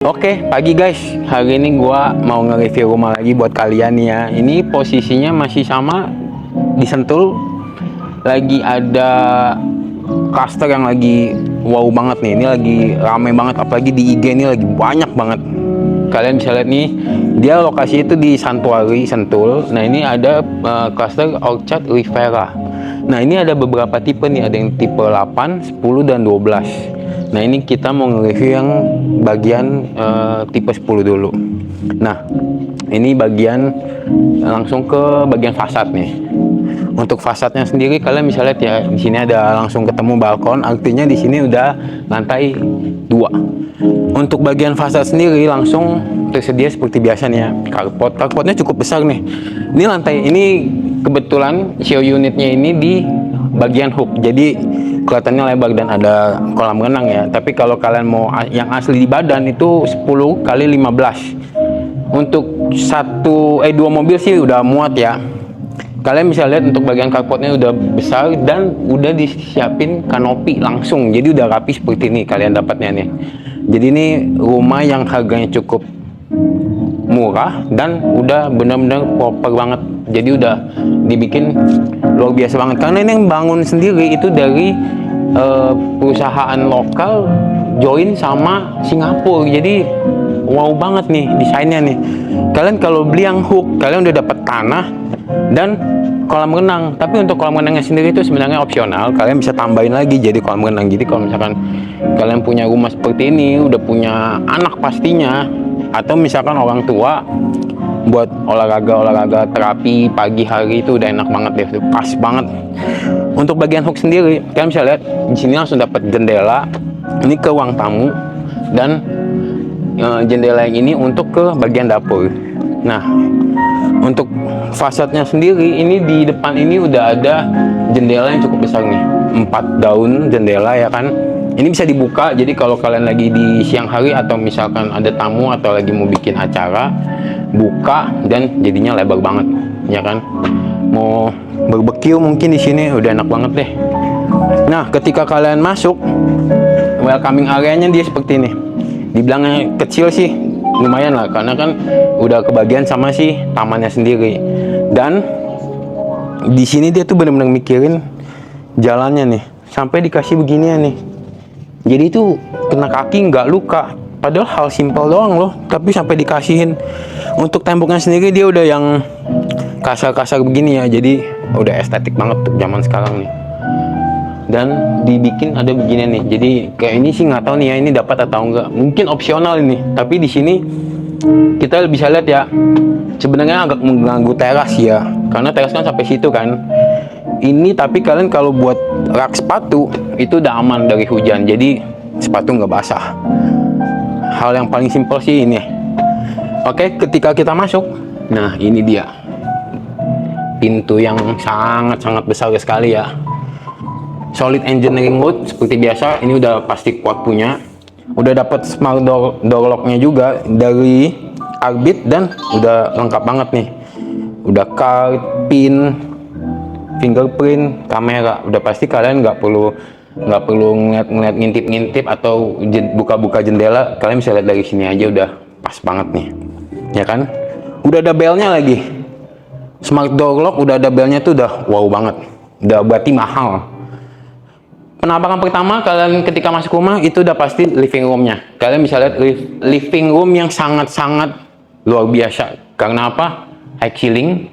Oke, pagi guys. Hari ini gua mau nge-review rumah lagi buat kalian ya. Ini posisinya masih sama di Sentul. Lagi ada cluster yang lagi wow banget nih. Ini lagi rame banget, apalagi di IG ini lagi banyak banget. Kalian bisa lihat nih, dia lokasi itu di Santuari, Sentul. Nah, ini ada cluster Orchard Rivera. Nah, ini ada beberapa tipe nih, ada yang tipe 8, 10 dan 12. Nah, ini kita mau nge-review yang bagian tipe 10 dulu. Nah, ini bagian langsung ke bagian fasad nih. Untuk fasadnya sendiri kalian bisa lihat ya, di sini ada langsung ketemu balkon, artinya di sini udah lantai 2. Untuk bagian fasad sendiri langsung tersedia seperti biasa nih ya, carpotnya cukup besar nih. Ini lantai ini kebetulan show unitnya ini di bagian hook, jadi kelihatannya lebar dan ada kolam renang ya. Tapi kalau kalian mau yang asli di badan itu 10 kali 15. Untuk dua mobil sih udah muat ya. Kalian bisa lihat untuk bagian carportnya udah besar dan udah disiapin kanopi langsung, jadi udah rapi seperti ini kalian dapatnya nih. Jadi ini rumah yang harganya cukup murah dan udah benar-benar proper banget, jadi udah dibikin luar biasa banget. Karena ini yang bangun sendiri itu dari perusahaan lokal join sama Singapura, jadi wow banget nih desainnya nih. Kalian kalau beli yang hook, kalian udah dapat tanah dan kolam renang. Tapi untuk kolam renangnya sendiri itu sebenarnya opsional, kalian bisa tambahin lagi jadi kolam renang. Jadi kalau misalkan kalian punya rumah seperti ini, udah punya anak pastinya, atau misalkan orang tua buat olahraga terapi pagi hari, itu udah enak banget deh, pas banget. Untuk bagian hook sendiri kalian bisa lihat di sini langsung dapat jendela ini ke ruang tamu, dan jendela yang ini untuk ke bagian dapur. Nah, untuk fasadnya sendiri ini di depan ini udah ada jendela yang cukup besar nih, 4 daun jendela ya kan. Ini bisa dibuka, jadi kalau kalian lagi di siang hari atau misalkan ada tamu atau lagi mau bikin acara, buka dan jadinya lebar banget ya kan. Mau barbeque mungkin di sini udah enak banget deh. Nah, ketika kalian masuk, welcoming areanya dia seperti ini. Dibilangnya kecil sih lumayan lah, karena kan udah kebagian sama si tamannya sendiri. Dan di sini dia tuh bener-bener mikirin jalannya nih, sampai dikasih beginian nih. Jadi itu kena kaki nggak luka, padahal hal simpel doang loh, tapi sampai dikasihin. Untuk temboknya sendiri dia udah yang kasar-kasar begini ya, jadi udah estetik banget tuh zaman sekarang nih. Dan dibikin ada begini nih, jadi kayak ini sih nggak tahu nih ya ini dapat atau enggak, mungkin opsional ini. Tapi di sini kita bisa lihat ya, sebenarnya agak mengganggu teras ya, karena teras kan sampai situ kan. Ini tapi kalian kalau buat rak sepatu itu udah aman dari hujan, jadi sepatu nggak basah. Hal yang paling simpel sih ini. Oke, ketika kita masuk, nah ini dia pintu yang sangat-sangat besar sekali ya. Solid engineering wood seperti biasa, ini udah pasti kuat punya. Udah dapat smart door locknya juga dari Arbit dan udah lengkap banget nih. Udah card, pin, fingerprint, kamera. Udah pasti kalian nggak perlu ngeliat ngintip atau buka-buka jendela. Kalian bisa lihat dari sini aja udah pas banget nih, ya kan? Udah ada belnya lagi. Smart door lock udah ada belnya tuh udah wow banget. Udah berarti mahal. Penampakan pertama kalian ketika masuk rumah itu udah pasti living roomnya. Kalian bisa lihat living room yang sangat-sangat luar biasa. Karena apa? High ceiling.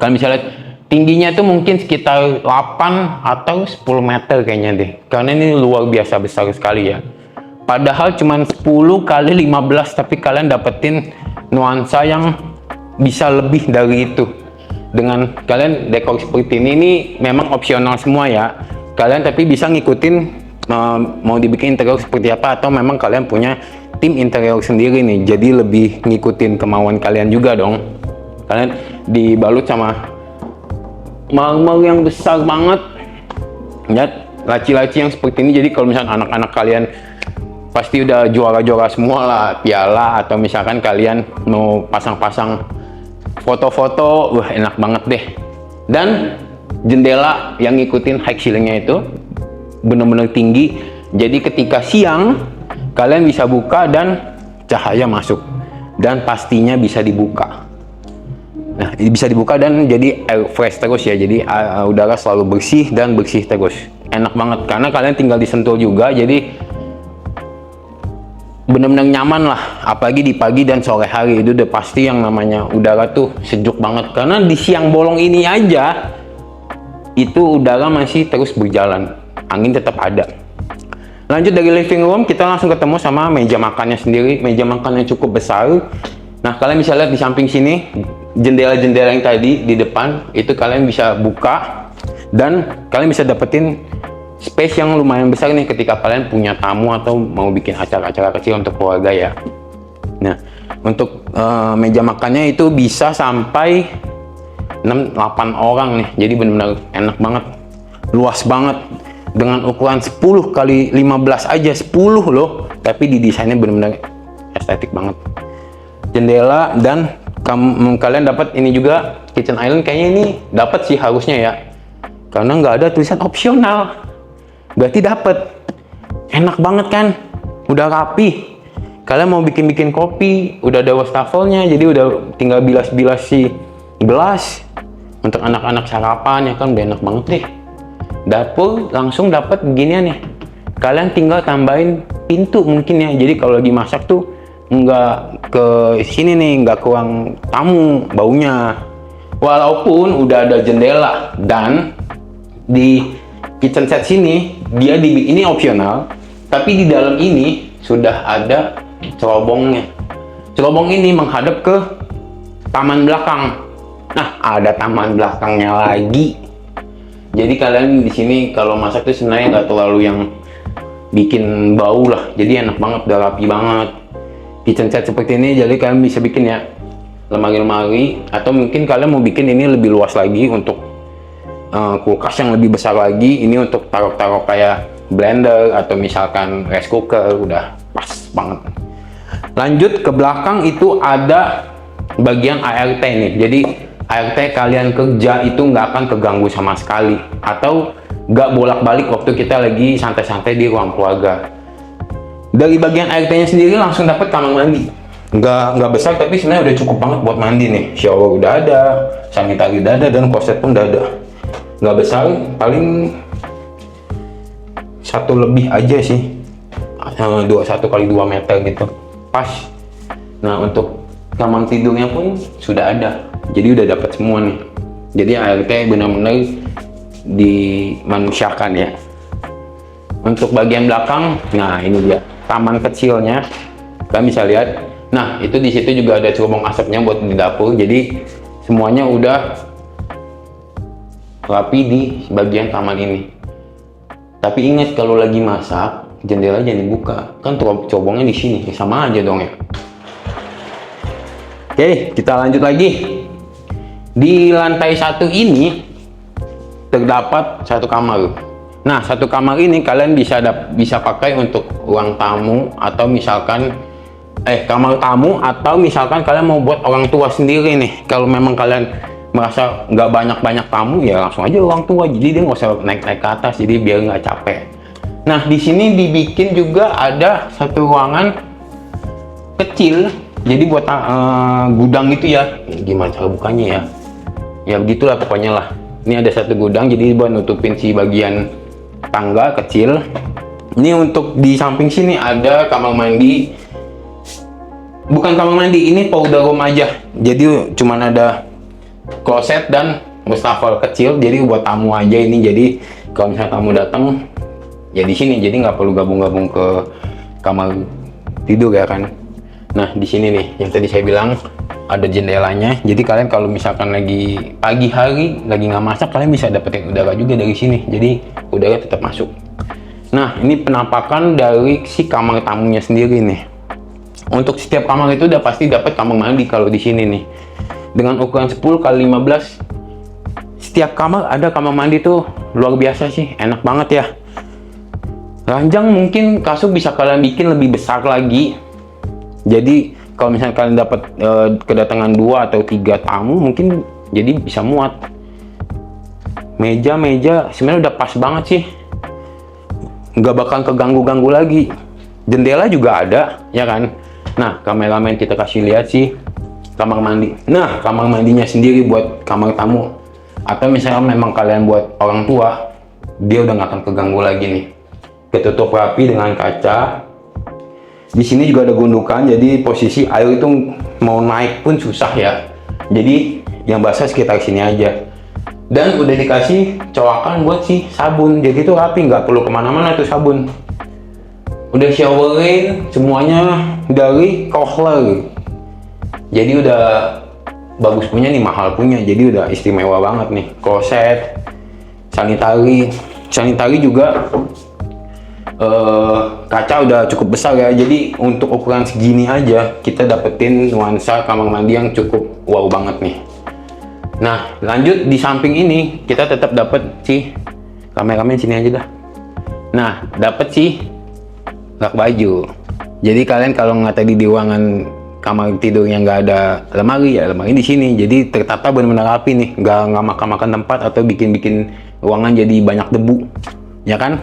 Kalian bisa lihat tingginya itu mungkin sekitar 8 atau 10 meter kayaknya deh. Karena ini luar biasa besar sekali ya. Padahal cuma 10 kali 15, tapi kalian dapetin nuansa yang bisa lebih dari itu. Dengan kalian dekor seperti ini memang opsional semua ya. Kalian tapi bisa ngikutin mau dibikin interior seperti apa, atau memang kalian punya tim interior sendiri nih, jadi lebih ngikutin kemauan kalian juga dong. Kalian dibalut sama marmer yang besar banget ya, laci-laci yang seperti ini. Jadi kalau misalnya anak-anak kalian pasti udah juara-juara semua lah, piala, atau misalkan kalian mau pasang-pasang foto-foto, wah enak banget deh. Dan jendela yang ngikutin high ceilingnya itu bener-bener tinggi, jadi ketika siang kalian bisa buka dan cahaya masuk, dan pastinya bisa dibuka. Nah, ini bisa dibuka dan jadi air fresh terus ya, jadi udara selalu bersih dan bersih terus. Enak banget karena kalian tinggal disentuh juga, jadi benar-benar nyaman lah. Apalagi di pagi dan sore hari itu udah pasti yang namanya udara tuh sejuk banget, karena di siang bolong ini aja itu udara masih terus berjalan, angin tetap ada. Lanjut dari living room, kita langsung ketemu sama meja makannya sendiri. Meja makannya cukup besar. Nah, kalian bisa lihat di samping sini, jendela-jendela yang tadi di depan, itu kalian bisa buka. Dan kalian bisa dapetin space yang lumayan besar nih ketika kalian punya tamu atau mau bikin acara-acara kecil untuk keluarga ya. Nah, untuk meja makannya itu bisa sampai 6-8 orang nih. Jadi benar-benar enak banget. Luas banget. Dengan ukuran 10 kali 15 aja, 10 loh. Tapi didesainnya benar-benar estetik banget. Jendela, dan kalian dapat ini juga kitchen island. Kayaknya ini dapat sih harusnya ya, karena nggak ada tulisan opsional, berarti dapat. Enak banget kan, udah rapi. Kalian mau bikin kopi, udah ada wastafelnya, jadi udah tinggal bilas-bilas si gelas untuk anak-anak sarapan ya kan, udah enak banget deh. Dapur langsung dapat beginian nih, kalian tinggal tambahin pintu mungkin ya, jadi kalau lagi masak tuh nggak ke sini nih, nggak ke ruang tamu baunya. Walaupun udah ada jendela, dan di kitchen set sini dia ini opsional, tapi di dalam ini sudah ada cerobongnya. Cerobong ini menghadap ke taman belakang. Nah, ada taman belakangnya lagi. Jadi kalian di sini kalau masak tuh sebenarnya nggak terlalu yang bikin bau lah. Jadi enak banget, udah rapi banget. Kitchen set seperti ini, jadi kalian bisa bikin ya lemari-lemari, atau mungkin kalian mau bikin ini lebih luas lagi untuk kulkas yang lebih besar lagi. Ini untuk taruh-taruh kayak blender atau misalkan rice cooker, udah pas banget. Lanjut ke belakang itu ada bagian ART nih. Jadi ART kalian kerja itu nggak akan keganggu sama sekali, atau nggak bolak-balik waktu kita lagi santai-santai di ruang keluarga. Dari bagian ART-nya sendiri langsung dapat kamar mandi. Nggak besar, tapi sebenarnya udah cukup banget buat mandi nih. Shower udah ada, sanitari udah ada, dan kloset pun udah ada. Nggak besar, paling 1 lebih aja sih, 1 kali 2 meter gitu, pas. Nah, untuk kamar tidurnya pun sudah ada, jadi udah dapat semua nih. Jadi ART benar-benar dimanusiakan ya. Untuk bagian belakang, nah ini dia taman kecilnya, kalian bisa lihat. Nah, itu di situ juga ada cerobong asapnya buat di dapur. Jadi semuanya udah rapi di bagian taman ini. Tapi ingat, kalau lagi masak jendela jangan dibuka, kan cerobongnya di sini, sama aja dong ya. Oke, kita lanjut lagi. Di lantai 1 ini terdapat 1 kamar. Nah, 1 kamar ini kalian bisa pakai untuk ruang tamu, atau misalkan kamar tamu, atau misalkan kalian mau buat orang tua sendiri nih. Kalau memang kalian merasa nggak banyak tamu, ya langsung aja orang tua. Jadi dia nggak usah naik-naik ke atas, jadi biar nggak capek. Nah, di sini dibikin juga ada 1 ruangan kecil. Jadi buat gudang gitu ya. Gimana cara bukanya ya? Ya begitulah pokoknya lah. Ini ada 1 gudang, jadi buat nutupin si bagian tangga kecil. Ini untuk di samping sini ada kamar mandi. Bukan kamar mandi, ini powder room aja. Jadi cuman ada kloset dan wastafel kecil. Jadi buat tamu aja ini. Jadi kalau misalnya tamu datang ya di sini. Jadi nggak perlu gabung-gabung ke kamar tidur ya kan. Nah, di sini nih yang tadi saya bilang ada jendelanya. Jadi kalian kalau misalkan lagi pagi hari lagi nggak masak, kalian bisa dapetin udara juga dari sini. Jadi udara tetap masuk. Nah, ini penampakan dari si kamar tamunya sendiri nih. Untuk setiap kamar itu udah pasti dapat kamar mandi kalau di sini nih. Dengan ukuran 10 kali 15, setiap kamar ada kamar mandi tuh, luar biasa sih, enak banget ya. Ranjang mungkin kasur bisa kalian bikin lebih besar lagi. Jadi kalau misalnya kalian dapat kedatangan 2 atau 3 tamu, mungkin jadi bisa muat. Meja sebenarnya udah pas banget sih, nggak bakal keganggu-ganggu lagi. Jendela juga ada ya kan. Nah, kameramen kita kasih lihat sih kamar mandi. Nah, kamar mandinya sendiri buat kamar tamu atau misalnya memang kalian buat orang tua, dia udah nggak akan keganggu lagi nih. Ketutup rapi dengan kaca. Di sini juga ada gundukan, jadi posisi air itu mau naik pun susah ya. Jadi yang basah sekitar sini aja. Dan udah dikasih colokan buat si sabun, jadi itu rapi, nggak perlu kemana-mana tuh sabun. Udah showerin semuanya dari Kohler. Jadi udah bagus punya nih, mahal punya, jadi udah istimewa banget nih. Kloset, sanitari juga kaca udah cukup besar ya. Jadi untuk ukuran segini aja kita dapetin nuansa kamar mandi yang cukup wow banget nih. Nah, lanjut di samping ini kita tetap dapet si kameramen sini aja dah. Nah, dapet si rak baju. Jadi kalian kalau nggak tadi di ruangan kamar tidur yang nggak ada lemari, ya lemari di sini. Jadi tertata benar-benar rapi nih, nggak makan-makan tempat atau bikin ruangan jadi banyak debu, ya kan?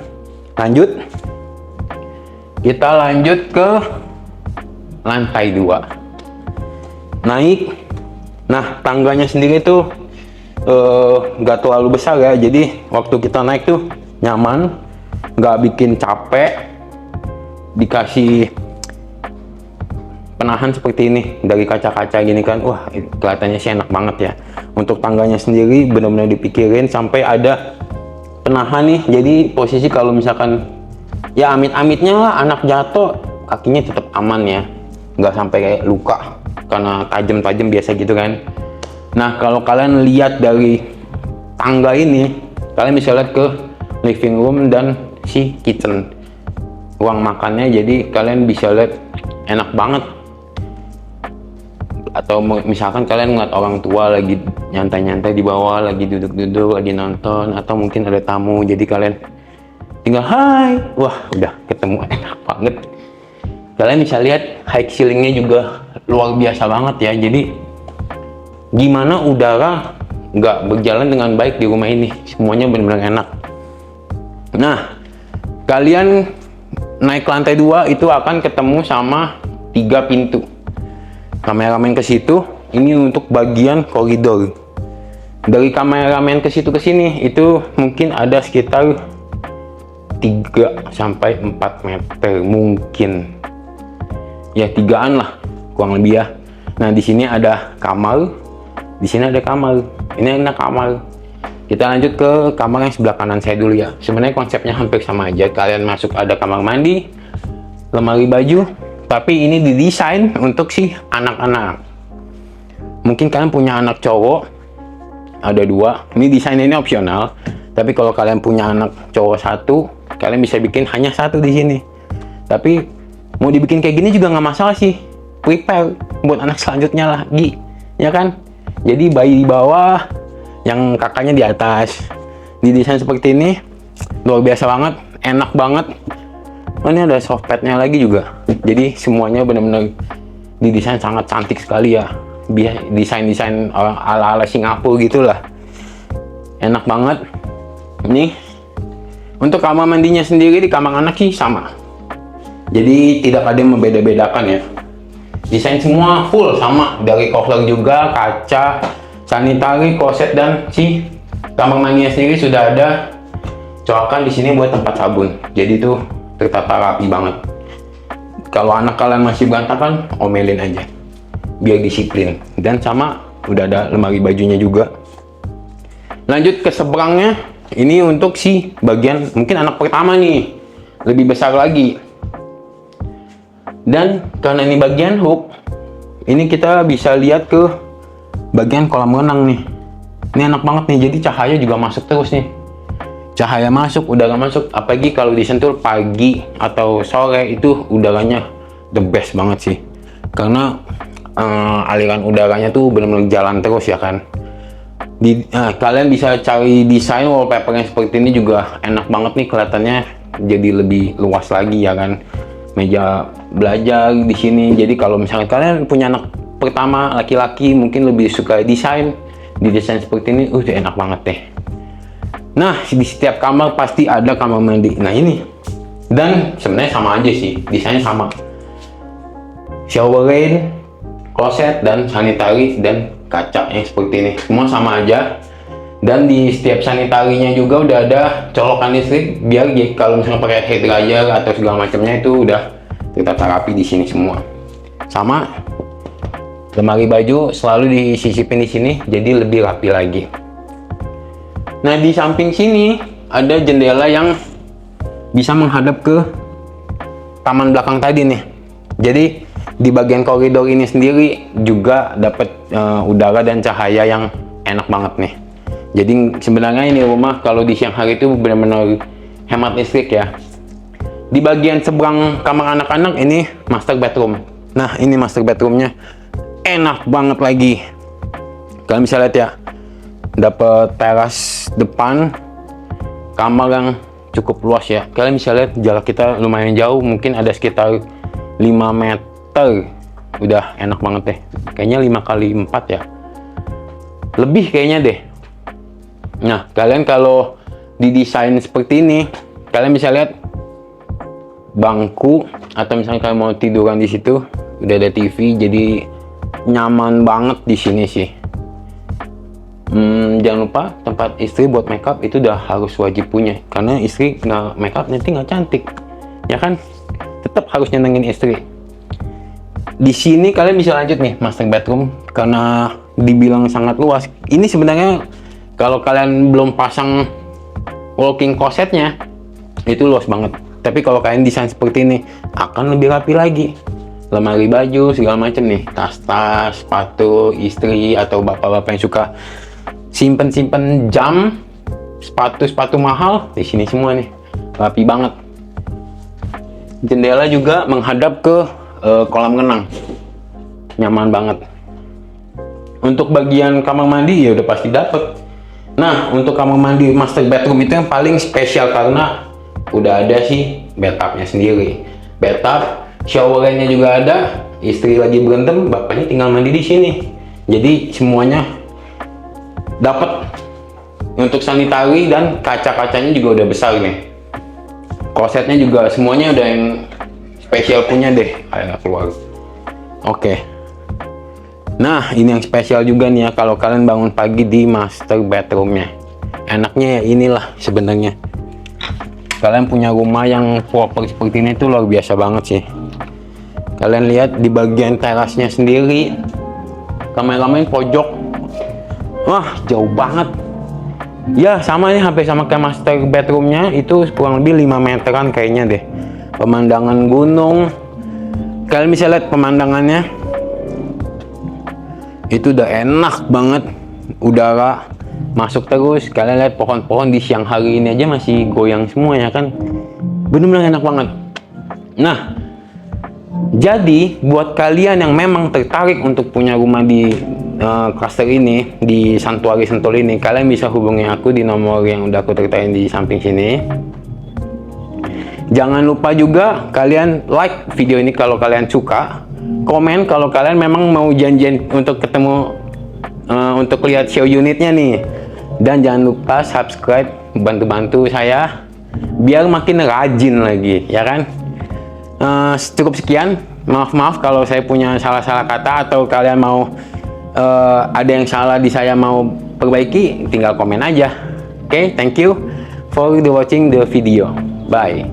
Lanjut, kita lanjut ke lantai 2. Naik. Nah, tangganya sendiri tuh nggak terlalu besar ya. Jadi waktu kita naik tuh nyaman, nggak bikin capek. Dikasih penahan seperti ini dari kaca-kaca gini kan, wah kelihatannya sih enak banget ya. Untuk tangganya sendiri benar-benar dipikirin sampai ada penahan nih, jadi posisi kalau misalkan ya amit-amitnya lah anak jatuh, kakinya tetap aman ya, nggak sampai kayak luka karena tajam-tajam biasa gitu kan. Nah, kalau kalian lihat dari tangga ini, kalian bisa lihat ke living room dan si kitchen, ruang makannya. Jadi kalian bisa lihat enak banget. Atau misalkan kalian ngeliat orang tua lagi nyantai-nyantai di bawah, lagi duduk-duduk, lagi nonton, atau mungkin ada tamu, jadi kalian tinggal hai, wah udah ketemu, enak banget. Kalian bisa lihat high ceilingnya juga luar biasa banget ya. Jadi gimana udara nggak berjalan dengan baik di rumah ini, semuanya benar-benar enak. Nah, kalian naik ke lantai 2 itu akan ketemu sama 3 pintu. Kameramen ke situ, ini untuk bagian koridor. Dari kameramen ke situ ke sini itu mungkin ada sekitar 3 sampai 4 meter mungkin. Ya 3-an lah kurang lebih ya. Nah, di sini ada kamar, di sini ada kamar. Ini ada kamar. Kita lanjut ke kamar yang sebelah kanan saya dulu ya. Sebenarnya konsepnya hampir sama aja. Kalian masuk ada kamar mandi, lemari baju, tapi ini didesain untuk si anak-anak. Mungkin kalian punya anak cowok, ada 2. Ini desain ini opsional. Tapi kalau kalian punya anak cowok 1, kalian bisa bikin hanya 1 di sini. Tapi mau dibikin kayak gini juga nggak masalah sih. Prepare buat anak selanjutnya lagi, ya kan? Jadi bayi di bawah, yang kakaknya di atas. Didesain seperti ini, luar biasa banget, enak banget. Oh, ini ada soft padnya lagi juga. Jadi semuanya benar-benar didesain sangat cantik sekali ya. Desain-desain ala-ala Singapura gitulah. Enak banget. Nih, untuk kamar mandinya sendiri di kamar anak sih sama. Jadi tidak ada yang membeda-bedakan ya. Desain semua full sama, dari Kohler juga, kaca, sanitari, kloset, dan si kamar mandinya sendiri sudah ada colokan di sini buat tempat sabun. Jadi tuh tertata rapi banget. Kalau anak kalian masih berantakan, omelin aja biar disiplin. Dan sama udah ada lemari bajunya juga. Lanjut ke seberangnya, ini untuk si bagian mungkin anak pertama nih, lebih besar lagi. Dan karena ini bagian hook, ini kita bisa lihat ke bagian kolam renang nih. Ini enak banget nih, jadi cahaya juga masuk terus nih. Cahaya masuk, udara masuk, apalagi kalau disentuh pagi atau sore itu udaranya the best banget sih. Karena aliran udaranya tuh benar-benar jalan terus ya kan. Kalian bisa cari desain wallpapernya seperti ini juga enak banget nih, kelihatannya jadi lebih luas lagi ya kan. Meja belajar di sini. Jadi kalau misalnya kalian punya anak pertama laki-laki mungkin lebih suka desain seperti ini, udah enak banget deh. Nah, di setiap kamar pasti ada kamar mandi. Nah ini, dan sebenarnya sama aja sih, desainnya sama. shower rail, kloset, dan sanitary dan kaca yang seperti ini. Semua sama aja. Dan di setiap sanitarinya juga udah ada colokan listrik biar kalau misalnya pakai hair dryer atau segala macamnya itu udah tertata rapi di sini semua. Sama lemari baju selalu disisipin di sini jadi lebih rapi lagi. Nah, di samping sini ada jendela yang bisa menghadap ke taman belakang tadi nih. Jadi di bagian koridor ini sendiri juga dapat udara dan cahaya yang enak banget nih. Jadi sebenarnya ini rumah kalau di siang hari itu benar-benar hemat listrik ya. Di bagian seberang kamar anak-anak ini master bedroom. Nah, ini master bedroomnya enak banget lagi. Kalian bisa lihat ya, dapat teras depan, kamar yang cukup luas ya. Kalian bisa lihat jarak kita lumayan jauh, mungkin ada sekitar 5 meter. Udah enak banget deh. Kayaknya 5 kali 4 ya. Lebih kayaknya deh. Nah, kalian kalau didesain seperti ini, kalian bisa lihat bangku atau misalnya kalian mau tiduran di situ, udah ada TV, jadi nyaman banget di sini sih. Jangan lupa tempat istri buat makeup itu udah harus wajib punya, karena istri nggak makeup nanti nggak cantik, ya kan? Tetap harus nyenengin istri. Di sini kalian bisa lanjut nih master bedroom karena dibilang sangat luas. Ini sebenarnya kalau kalian belum pasang walk-in closetnya itu luas banget. Tapi kalau kalian desain seperti ini akan lebih rapi lagi. Lemari baju segala macam nih, tas-tas, sepatu istri atau bapak-bapak yang suka simpen-simpen jam, sepatu-sepatu mahal di sini semua nih, rapi banget. Jendela juga menghadap ke kolam renang, nyaman banget. Untuk bagian kamar mandi ya udah pasti dapet. Nah, untuk kamar mandi master bedroom itu yang paling spesial karena udah ada sih bathtubnya sendiri. Bathtub, showernya juga ada. Istri lagi berantem, bapaknya tinggal mandi di sini. Jadi semuanya dapat. Untuk sanitary dan kaca-kacanya juga udah besar nih. Klosetnya juga semuanya udah yang spesial punya deh, kayak keluar. Oke. Nah, ini yang spesial juga nih ya kalau kalian bangun pagi di master bedroomnya. Enaknya ya inilah sebenarnya. Kalian punya rumah yang proper seperti ini tuh luar biasa banget sih. Kalian lihat di bagian terasnya sendiri, kameramen pojok, wah jauh banget. Ya sama nih, hampir sama kayak master bedroomnya, itu kurang lebih 5 meteran kayaknya deh. Pemandangan gunung, kalian bisa lihat pemandangannya. Itu udah enak banget, udara masuk terus. Kalian lihat pohon-pohon di siang hari ini aja masih goyang semua ya kan, bener-bener enak banget. Nah, jadi buat kalian yang memang tertarik untuk punya rumah di cluster ini, di Santuari Sentul ini, kalian bisa hubungi aku di nomor yang udah aku tertain di samping sini. Jangan lupa juga kalian like video ini kalau kalian suka, komen kalau kalian memang mau janjian untuk ketemu untuk lihat show unitnya nih, dan jangan lupa subscribe, bantu-bantu saya biar makin rajin lagi ya kan. Cukup sekian, maaf kalau saya punya salah-salah kata atau kalian mau ada yang salah di saya mau perbaiki, tinggal komen aja. Oke, thank you for watching the video, bye.